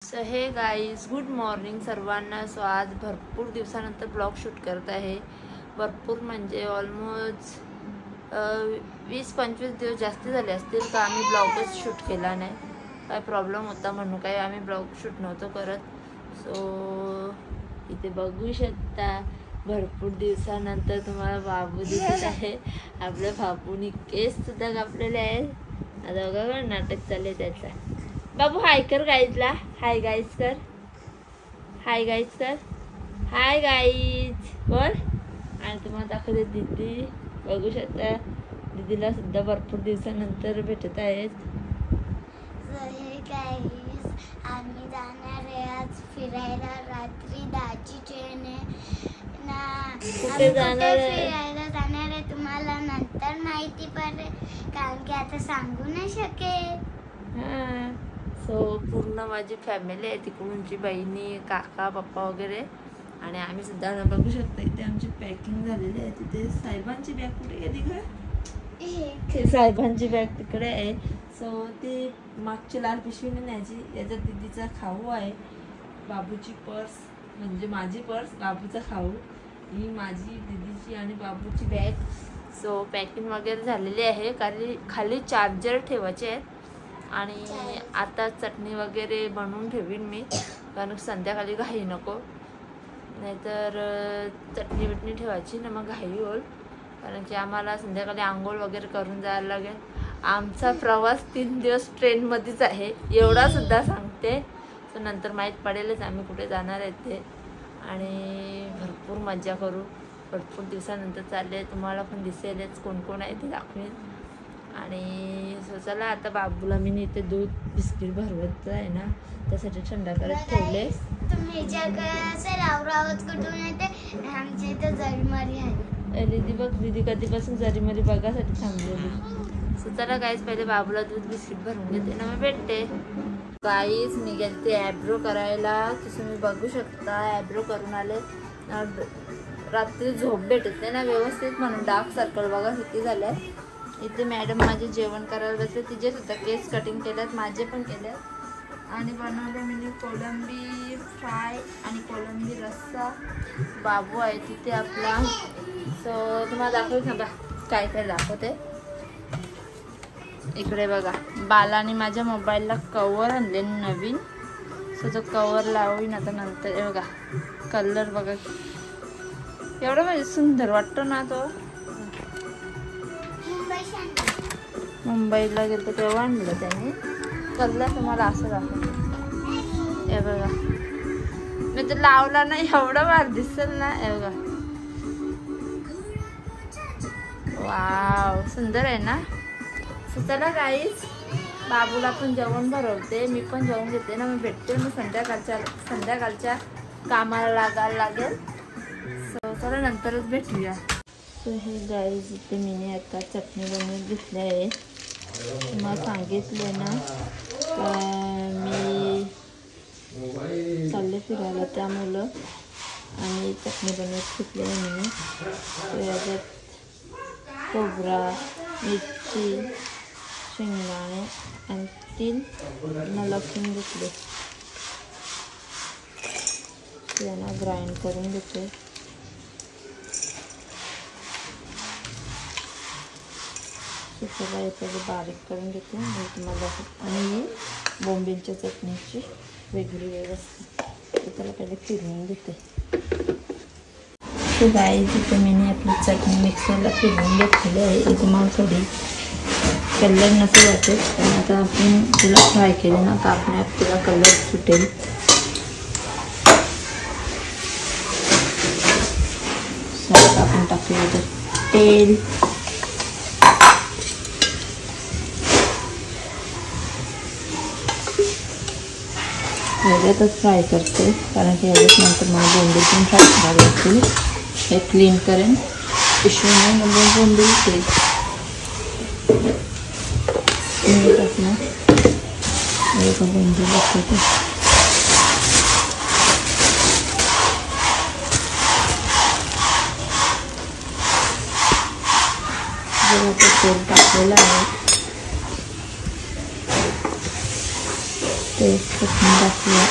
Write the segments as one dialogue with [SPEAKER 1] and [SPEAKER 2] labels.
[SPEAKER 1] So हे guys good morning सर्वांना। So आज भरपूर दिवसानंतर ब्लॉग शूट करत आहे। भरपूर म्हणजे ऑलमोस्ट 20-25 दिवस जास्त झाले असतील का आम्ही ब्लॉगच शूट केला नाही। काय प्रॉब्लेम होता म्हणून काय आम्ही ब्लॉग शूट नव्हतो करत। सो इथे बघू शकता भरपूर दिवसानंतर तुम्हाला बाबू दिसत आहे। आपल्या बाबूनी केस सुद्धा कापलेले आहेत। आता बघा नाटक चालले त्याचा। बाबू हाय कर गाईजला, हाय गाईज कर, हाय गाईज कर, हाय गाईज बोल। आणि तुम्हाला दाखवते दीदी, बघू शकता दीदीला सुद्धा भरपूर दिवसानंतर भेटत आहेत।
[SPEAKER 2] आम्ही जाणार आहे आज फिरायला, रात्री 10ची ट्रेन आहे ना।
[SPEAKER 1] कुठे जाणार आहे?
[SPEAKER 2] फिरायला जाणार आहे, तुम्हाला नंतर माहिती पडेल कारण की आता सांगू नाही शकेल।
[SPEAKER 1] हां, सो पूर्ण माझी फॅमिली आहे, तिकडूनची बहिणी, काका, पप्पा वगैरे आणि आम्ही सुद्धा बघू शकता। इथे आमची पॅकिंग झालेली आहे। तिथे साहेबांची बॅग कुठे गेली का? साहेबांची बॅग तिकडे आहे। सो ती मागची लाल पिशवी न्यायची। याचा दीदीचा खाऊ आहे, बाबूची पर्स म्हणजे माझी पर्स, बाबूचा खाऊ, ही माझी दीदीची आणि बाबूची बॅग। सो पॅकिंग वगैरे झालेली आहे, कारण खाली चार्जर ठेवायचे आहेत आणि आता चटणी वगैरे बनवून ठेवीन मी, कारण संध्याकाळी घाई नको, नाहीतर चटणी बिटणी ठेवायची ना मग घाई होईल, कारण की आम्हाला संध्याकाळी आंघोळ वगैरे करून जायला लागेल। आमचा प्रवास 3 दिवस ट्रेनमध्येच आहे, एवढा सुद्धा सांगते। सो नंतर माहीत पडेलच आम्ही कुठे जाणार आहे ते, आणि भरपूर मजा करू। भरपूर दिवसानंतर चालले, तुम्हाला पण दिसेलच कोण कोण आहे ते दाखवेन। आणि सो चला आता बाबूला मी इथे दूध बिस्किट भरवत आहे ना, त्यासाठी थंडा करत ठेवले।
[SPEAKER 2] तुम्ही असं रावरावत कुठून येते? आमच्या इथं जरीमरी आहे।
[SPEAKER 1] दीदी बघ, दीदी कधीपासून जरीमरी बघासाठी थांबलेली। सो चला गाईज पहिले बाबूला दूध बिस्किट भरून घेते ना मग भेटते। गाईज मी गेलते ॲब्रो करायला, तसं मी बघू शकता ॲब्रो करून आले। रात्री झोप भेटत नाही ना व्यवस्थित, म्हणून डार्क सर्कल बघा किती झाल्या। इथे मॅडम माझे जेवण करायला बसले, तिचे सुद्धा केस कटिंग केल्यात, माझे पण केल्यात। आणि बनवलं मी कोलंबी फ्राय आणि कोलंबी रस्सा। बाबू आहे तिथे आपला। सो तुम्हाला दाखवत ना बा काय काय दाखवते। इकडे बघा बालाने माझ्या मोबाईलला कवर आणले नवीन। सो तो कवर लावून आता नंतर हे बघा कलर बघा एवढा म्हणजे सुंदर वाटतो ना तो। मुंबईला गेलो तेव्हा आणलं त्याने कलर। तुम्हाला असं दाखवतो हे बघा, मी तर लावला नाही एवढा भार दिसेल ना, हे बघा वाव सुंदर आहे ना। सो चला गाईज बाबूला पण जेवण भरवते, मी पण जेवण घेते ना, मी भेटते मग संध्याकाळच्या कामाला लागायला लागेल। सो चला नंतरच भेटूया। सो हे गाईज इथे मी आता चटणी बनवून घेतली आहे। तुम्हाला सांगितले ना मी चालले फिरायला त्यामुळं, आणि चटणी बनवत घेतली आहे मी। याच्यात खोबरा, मिरची, शेंगदाणे आणि 3 लसूण घेतले, त्यांना ग्राइंड करून घेते। त्याला याच्यावर बारीक करून घेते तुम्हाला, आणि बोंबीलच्या चटणीची वेगळी व्यवस्था। त्याला पहिले फिरवून घेते। तो गाईज इथे मी आपली चटणी मिक्सरला फिरवून घेतलेली आहे। इथे मग थोडी कलर नसं जाते, पण आता आपण तिला फ्राय केली ना तर आपण तिला कलर सुटेल। आता आपण टाकूया तेल, ह्याच्यातच फ्राय करते, कारण की ह्याच्यात नंतर मला बोंबील पण फ्राय करावे लागतील। हे क्लीन करेन पिशवीने, मग बोंबील ते टाकणार बोंबील दाखवते। जर आता तेल टाकलेलं आहे ते चटणी टाकूया,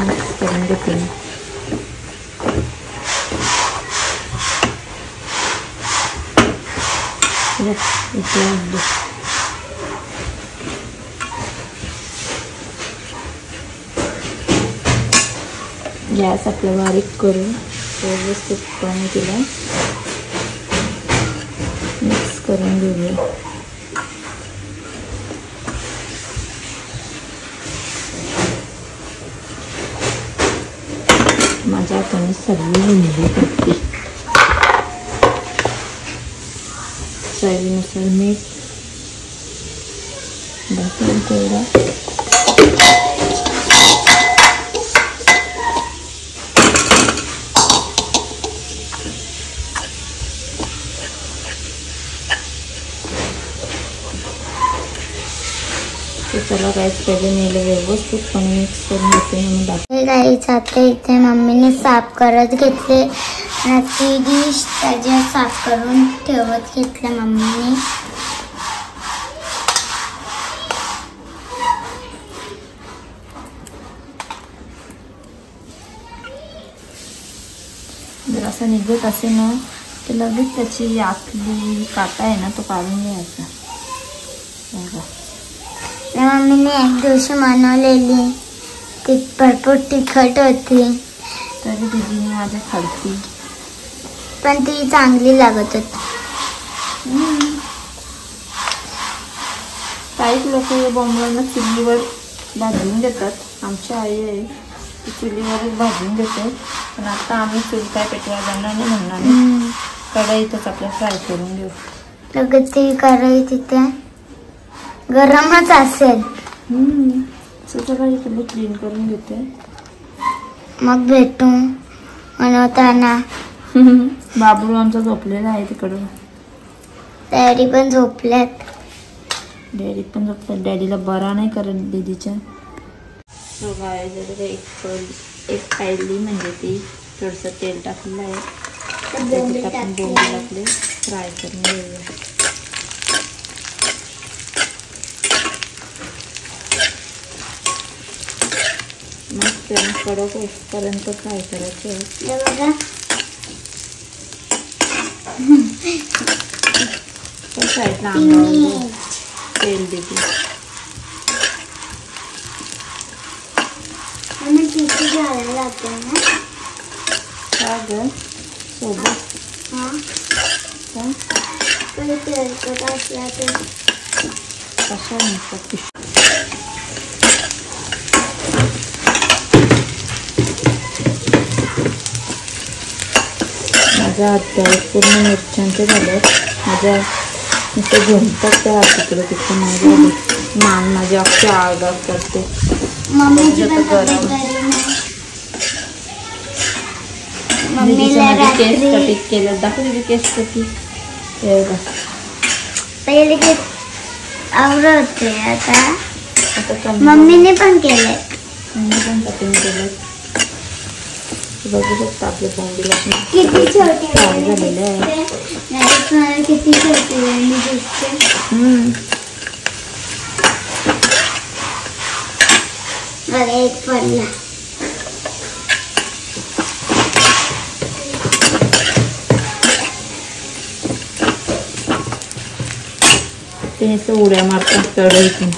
[SPEAKER 1] मिक्स करून घेते. गॅस आपला बारीक करून व्यवस्थित पाणी तिला मिक्स करून घेऊया. माझ्या हाताने सगळी हिंदी करते. चवीनुसार मीठ, भाकरी तेवढा, चला काहीच पहिले नेलं व्यवस्थितपणे मिक्स करून घेते. म्हणून दाखवते
[SPEAKER 2] गाईच आता इथे मम्मीने साफ करत घेतले आणि ती डिश त्याच्यात साफ करून ठेवत घेतल्या मम्मीने.
[SPEAKER 1] जर असं निघत असे ना तर लगेच त्याची आतली काटा आहे ना तो काढून घ्यायचा.
[SPEAKER 2] मम्मीने एक दिवशी बनवलेली ती भरपूर तिखट होती
[SPEAKER 1] तरी दीदीने माझ्या खालती,
[SPEAKER 2] पण ती चांगली लागत होती.
[SPEAKER 1] काही लोक या बोंबलांना चुलीवर भाजून देतात. आमची आई आहे ती चुलीवरच भाजून देते, पण आता आम्ही चूल काय पेटवा जाणार नाही म्हणणार, कढईतच आपल्या फ्राय करून घेऊ.
[SPEAKER 2] लगेच ती कढई तिथे गरमच असेल.
[SPEAKER 1] सगळं इकडे क्लीन करून घेते,
[SPEAKER 2] मग भेटू बनवताना.
[SPEAKER 1] बाबू आमचा झोपलेला आहे तिकडं,
[SPEAKER 2] डॅडी पण झोपल्यात.
[SPEAKER 1] डॅडी पण झोपतात, डॅडीला बरा नाही करत दीदीच्या. सो काय एक पाहिली म्हणजे ती थोडंसं तेल टाकलेलं आहे, त्याच्यात आपण बोंबील टाकले फ्राय करून घेऊया. मस्त कडक होईपर्यंत फ्राय करायचं. साईडला अंगावर तेल देते. का ग सोबत कशा म्हणतात. माझ्या हात पूर्ण मिरच्यांचे झाले. माझ्या नुसतं घुमतात त्या हात तिकडे तिकडे. माझ्या मान माझी अख्खी आळगाव करते. केस कटिंग केलं दाखवते. केस कटिंग
[SPEAKER 2] पहिले केस आवडत होते, आता मम्मीने पण केलंय.
[SPEAKER 1] मम्मी पण कटिंग केलं. बघू शकता आपले बोंबील
[SPEAKER 2] किती छोटे
[SPEAKER 1] झालेले आहे.
[SPEAKER 2] किती छोटे दिसते. बघा एक पडला.
[SPEAKER 1] ते उड्या मारतात कढईतून.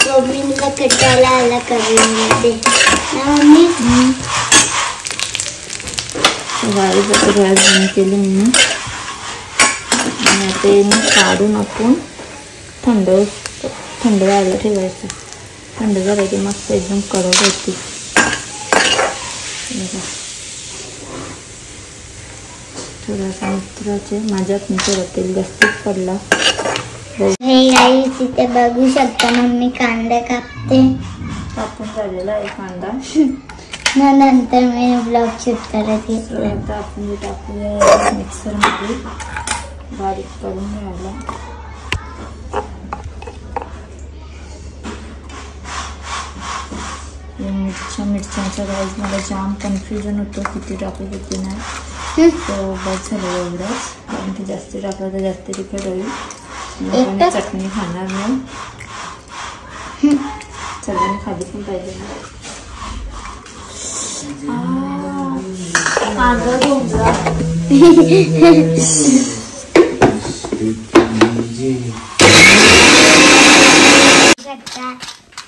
[SPEAKER 2] मम्मीला कटायला आला कढईमध्ये ना मम्मी.
[SPEAKER 1] गॅस बंद केली मी आणि ते काढून आपण थंड व्हायला ठेवायचं. थंड झालं की मस्त एकदम कडक होती. थोडासा मित्राचे माझ्यात मी थोडा तेल जास्तच पडला.
[SPEAKER 2] हे गाईस इथे बघू शकता मम्मी कांदा कापते.
[SPEAKER 1] कापून झालेला आहे कांदा.
[SPEAKER 2] नंतर मी ब्लॉग शूट करत घेतलं.
[SPEAKER 1] आता आपण टाकूया मिक्सरमध्ये बारीक करून घ्यायला. मिरच्यांच्या गाईज मला जाम कन्फ्युजन होतं किती टाकू किती नाही. तर बस झालं एवढंच, कारण की जास्त टाकलं तर जास्त तिखट होईल. मी चटणी खाणार नाही, सगळ्यांनी खाली पण पाहिजे ना. कांदा भोंगळा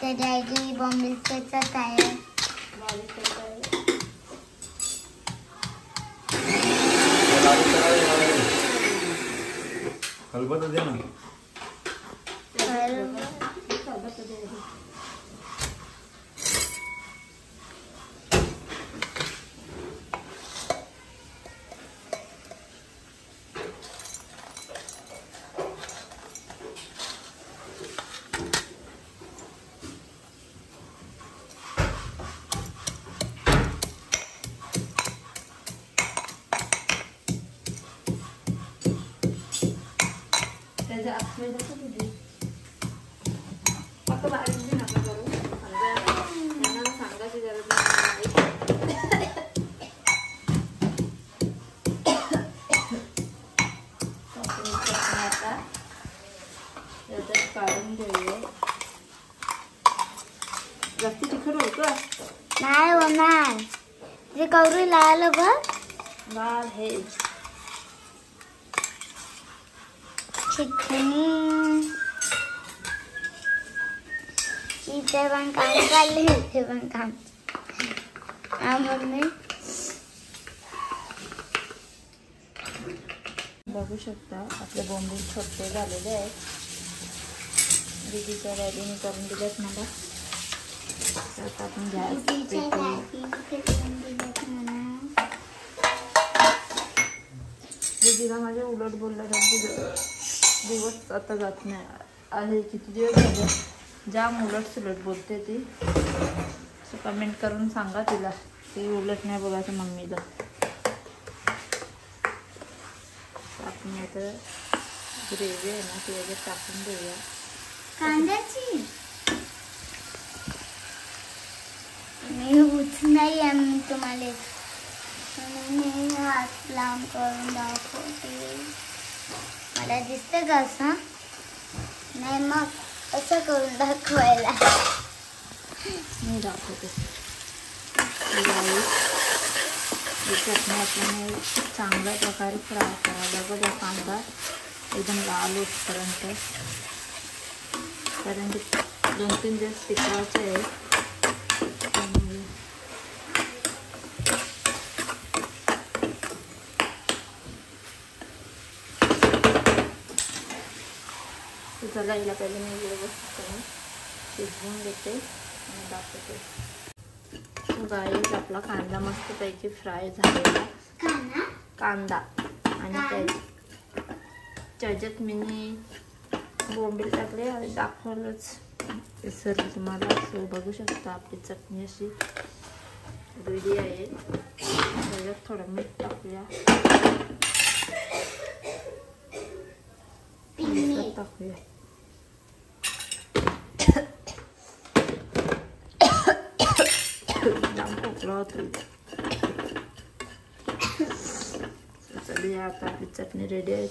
[SPEAKER 2] त्याची बॉम्बेचा तयार
[SPEAKER 3] खलबत्ता दे ना.
[SPEAKER 1] त्याच्या आतमध्ये फक्त बारीक बी नका करू, त्यांना सांगायची गरज नाही. आता त्याच्यात काढून घेऊया. जास्त तिखट होतं
[SPEAKER 2] नाही होणार, जे कवरू लाल बघ
[SPEAKER 1] लाल हे
[SPEAKER 2] चिकनी इथे पण काम चालले, इथे पण काम मम्मी
[SPEAKER 1] बघू शकता. आपले बोंबील छोटे झालेले आहेत. दीदीच्या डॅडीने करून दिलेत मला. आता आपण गॅस दीदीला माझ्या उलट बोलला दिवस आता जात नाही आहे. किती दिवस झाले जाम उलट सुलट बोलते ती. सो कमेंट करून सांगा तिला ती उलट नाही बोलायचं मम्मीला. आपण आता ग्रेव्ही आहे ना ती वगैरे टाकून देऊया
[SPEAKER 2] कांद्याची. मी उच नाही आहे, मी तुम्हाला हात लांब करून दाखवते. मला दिसतं का असं? नाही मग असं करून दाखवायला
[SPEAKER 1] मी दाखवते. चटणी आपल्याने चांगल्या प्रकारे फ्राय करायला लागेल. या कांदा एकदम लाल होतपर्यंत, कारण की 2-3 दिवस टिकवायचे आहे. चला हिला पहिले मी व्यवस्थित शिजवून घेते आणि दाखवते. गाईस आपला कांदा मस्तपैकी फ्राय झालेला कांदा आणि त्याच्यात मी बोंबील टाकले आणि दाखवलंच विसरले तुम्हाला. सो बघू शकता आपली चटणी अशी रेडी आहे. त्याच्यात थोडं मीठ टाकूया, टाकूया. चलिए आता आपली चटणी रेडी आहे.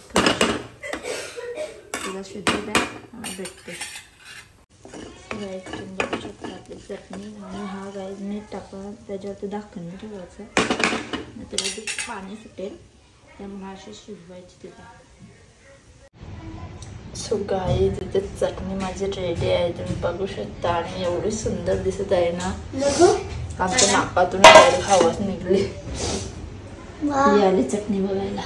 [SPEAKER 1] तिला शिजू द्या आणि भेटते. तुम्ही बघू शकता आपली चटणी. आणि हा गाईज मीठ टाकून त्याच्यावरती दाखवून ठेवायचं, मग त्याला पाणी सुटेल, त्यामुळे अशी शिजवायची तिला. सो गाई तिथे चटणी माझी रेडी आहे, तुम्ही बघू शकता. आणि एवढी सुंदर दिसत आहे ना, आमच्या नाकातून डायरेक्ट हवाच निघली. आली चटणी बघायला.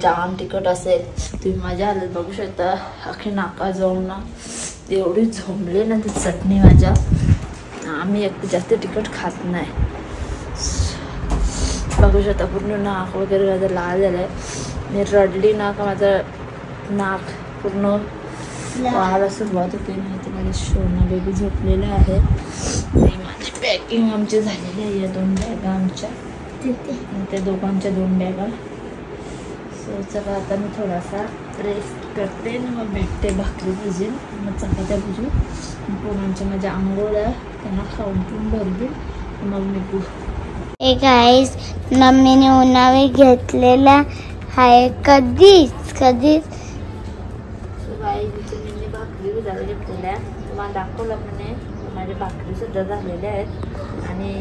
[SPEAKER 1] जाम तिखट असेल, तुम्ही मजा आली. बघू शकता अख्खी नाका जाऊन ना एवढी झोंबली ना ती चटणी माझ्या. आम्ही एक जास्त तिखट खात नाही. बघू शकता पूर्ण नाक वगैरे माझं लाल झालं आहे. मी रडली ना का माझं नाक पूर्ण व्हायला सुरुवात होते. माहिती माझ्या शोना बेबी झोपलेला आहे. माझी पॅकिंग आमची झालेली आहे. या 2 बॅगा आमच्या, त्या दोघांच्या 2 बॅगा. सो चला आता मी थोडासा रेस्ट करते ना, मग भेटते. भाकरी भजीन, मग चपात्या भजू, पोरांच्या माझ्या आंघोळ्या त्यांना खाऊन पिऊन भरली, मग निघू.
[SPEAKER 2] एक गाईस मम्मीने उन्हाळी घेतलेला आहे. कधीच
[SPEAKER 1] झालेली फुल्या तुम्हाला दाखवलं म्हणे. माझ्या भाकरी सुद्धा झालेल्या आहेत आणि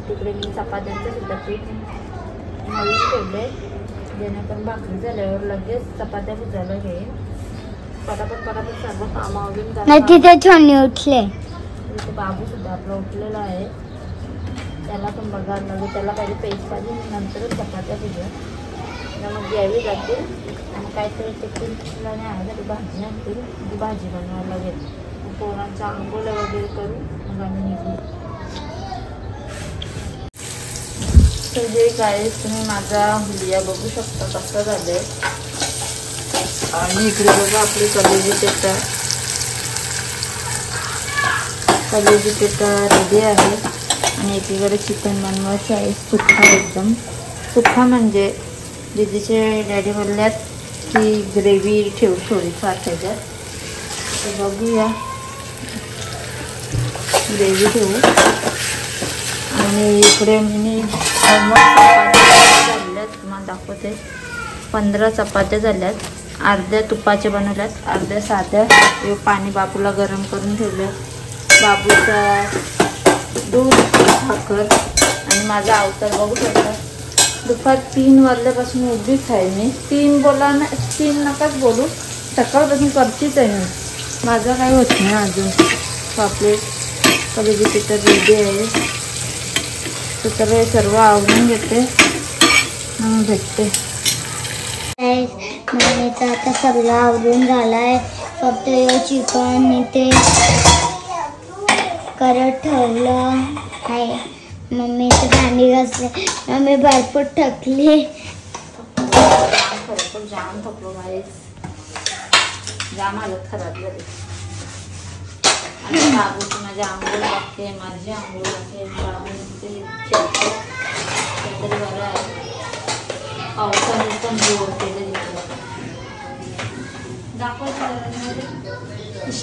[SPEAKER 1] तिकडे मी चपात्यांचं सुद्धा पीठ मळून ठेवले जेणेकरून भाकरी झाल्यावर लगेच चपात्या भिजायला घेईन. पटापट सर्व कामावरून जातात.
[SPEAKER 2] तिथे छोनी उठले.
[SPEAKER 1] बाबू सुद्धा आपला उठलेला आहे. त्याला पण बघायला लागेल. त्याला पहिले पेस्ट पाहिजे नंतरच चपात्या भिजून मग घ्यावी जातील आणि काहीतरी टिफिनला न्यायसाठी भाजी आणतील. ती भाजी बनवायला लागेल. पोरांच्या आंघोळ्या वगैरे करू मग आम्ही निघू. तर हे काय तुम्ही माझा हुलिया बघू शकता कसं झालंय. आणि इकडे बघा आपली कलेजी पेटा रेडी आहे. आणि एकीकडे चिकन बनवायचं आहे. सुक्का एकदम सुक्का म्हणजे दीदीचे डॅडी बोलल्यात की ग्रेव्ही ठेवू थोडीफार त्याच्यात. तर बघूया ग्रेव्ही ठेवू. आणि इकडे मी झाल्यात तुम्हाला दाखवते. 15 चपात्या झाल्यात. अर्ध्या तुपाच्या बनवल्यात अर्ध्या साध्या. पाणी बाबूला गरम करून ठेवलं. बाबूचा दूध भाकर आणि माझा अवतार बघू शकता. दुपार 3 वाजल्यापासून उभीच आहे मी. 3 बोला ना 3 नकाच बोलू. सकाळपासून करतीच आहे मी. माझं काही होत नाही अजून. पापलेट कलेजी पेटा रेडी आहे. तर हे सर्व आवडून घेते मग भेटते.
[SPEAKER 2] मम्मीचं आता सगळं आवरून झालंय. फक्त चिकन इथे करत ठेवलं आहे. मम्मीचं भांडी घासले. मम्मी भरपूर थकली.
[SPEAKER 1] जाम थकलो बाई. जाम हालत खराब झाली. आणि बाबूची माझी आंघोळ लागते. माझी आंघोळ लागते. बाबूचे काहीतरी बरं आहे. पावसाने पण जोर केले दाखवायचं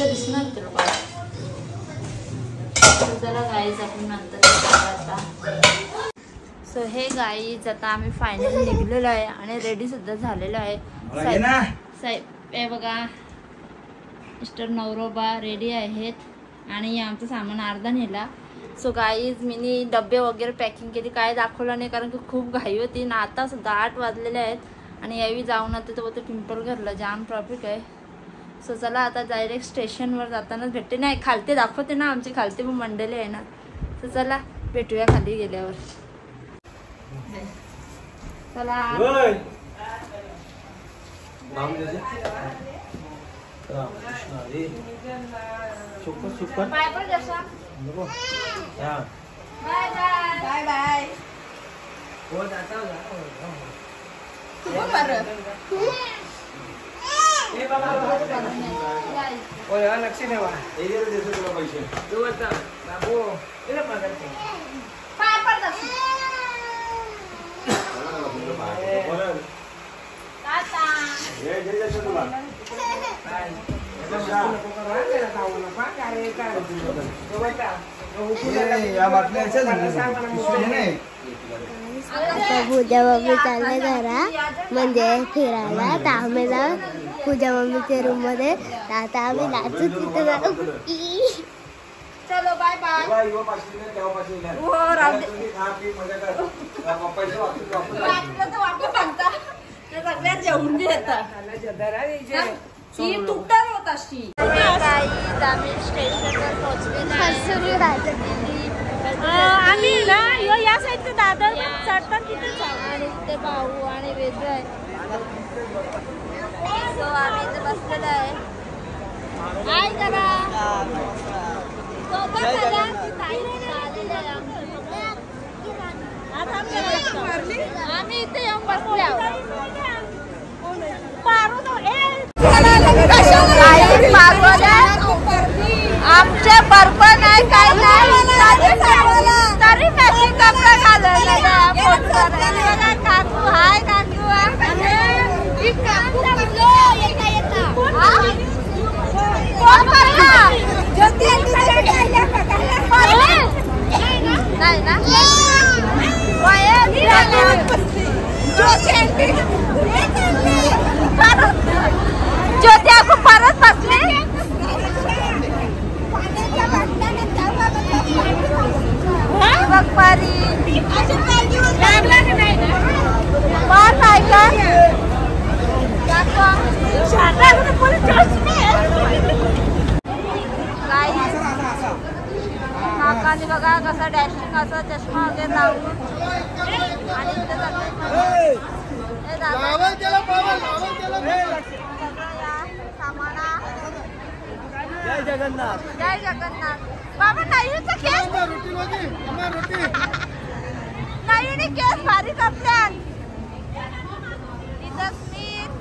[SPEAKER 1] दिसणार तुला. जरा गाईज आपण नंतर आता. सो हे गाईज आता आम्ही फायनली निघलेलो आहे आणि रेडी सुद्धा झालेलो आहे. साहेब हे बघा मिस्टर नवरोबा रेडी आहेत आणि आमचं सामान अर्धा नेला. सो गाईज मी डबे वगैरे पॅकिंग केली. काय दाखवलं नाही कारण की खूप घाई होती ना. आता सुद्धा 8 वाजलेले आहेत आणि यावी जाऊन आता तर पिंपल घरला जाम ट्रॉफिक आहे. सो चला आता डायरेक्ट स्टेशनवर जातानाच भेटते. नाही खालते दाखवते ना आमची खालते पण मंडळी आहे ना. सो चला भेटूया खाली गेल्यावर. चला बाय बाय बाय बाय.
[SPEAKER 3] लक्ष ठेवा.
[SPEAKER 2] आता पूजा मम्मी चालले घरा म्हणजे फिरायला. तर आम्ही जाऊ पूजा मम्मीच्या रूम मध्ये. आता आम्ही नाचू तिथे जाऊ.
[SPEAKER 1] चलो बाय बाय. सगळ्यात जेवून येतात. आम्ही स्टेशनवर पोहोचलेलो आम्ही ना या साईडचं दादर चढतात तिथे आणि ते भाऊ आणि वेगळं आहे. सो आम्ही इथे बसलेलो आहे. हाय करा. आम्ही इथे येऊन बसले आहोत. आमचे बरोबर नाही काय नाही तरी मॅचिंग कपडे घालायला काकू. हाय काकू. नाही ना ज्योती आपण परत बसले. बघा कसा डॅशिंग असं चष्मा वगैरे लावून आणि इथे सामाना.
[SPEAKER 3] जय जगन्नाथ.
[SPEAKER 1] जय जगन्नाथ. बाबा नायूचा केस नायूने केस भारी कापल्यात. इथं स्मित,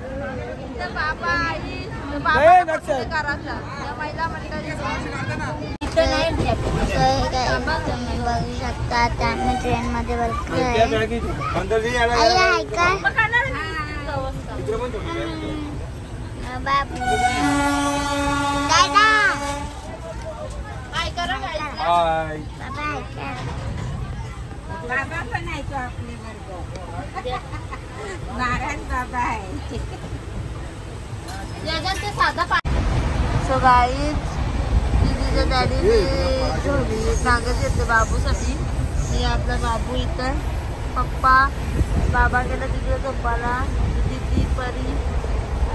[SPEAKER 1] इथं बाबा आई, बाबा करायचा महिला मंडळी इथं नाही.
[SPEAKER 2] तुम्ही बघू शकता आता आम्ही ट्रेन मध्ये बसलोय. बाबू दादा
[SPEAKER 1] काय करा काय
[SPEAKER 3] हाय.
[SPEAKER 4] बाबा पण आहे तो आपले बरोबर. नारायण बाबा आहे.
[SPEAKER 1] याच्यात ते साधा पाणी. सो गाईज दीदीच्या डॅडीने झोली मागत घेतले बाबूसाठी. हे आपला बाबू इथं. पप्पा बाबा गेला तिकडे झोपाला. दीदी परी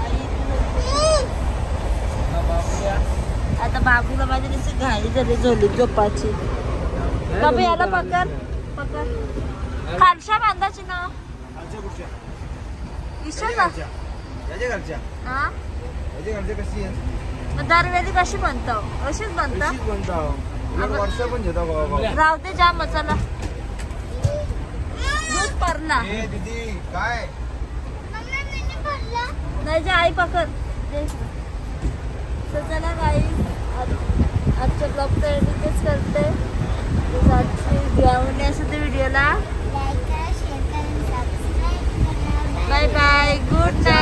[SPEAKER 1] आई आता बाबूला माझी नुसती घाई झाली झोलीत झोपाची. बाबू याला पकड पकड. खालशा बांधायची ना इशाला हा. दरवेळी कशी बनतो अशीच बनतो. राहू दे जा मसाला दूध परला नाही जा आई पकड. तर चला काही आजच्या ब्लॉगचं एडिटच करते. आवडल्यास व्हिडिओला
[SPEAKER 2] लाईक करा, शेअर करा, सबस्क्राईब करा.
[SPEAKER 1] Bye bye. Good night.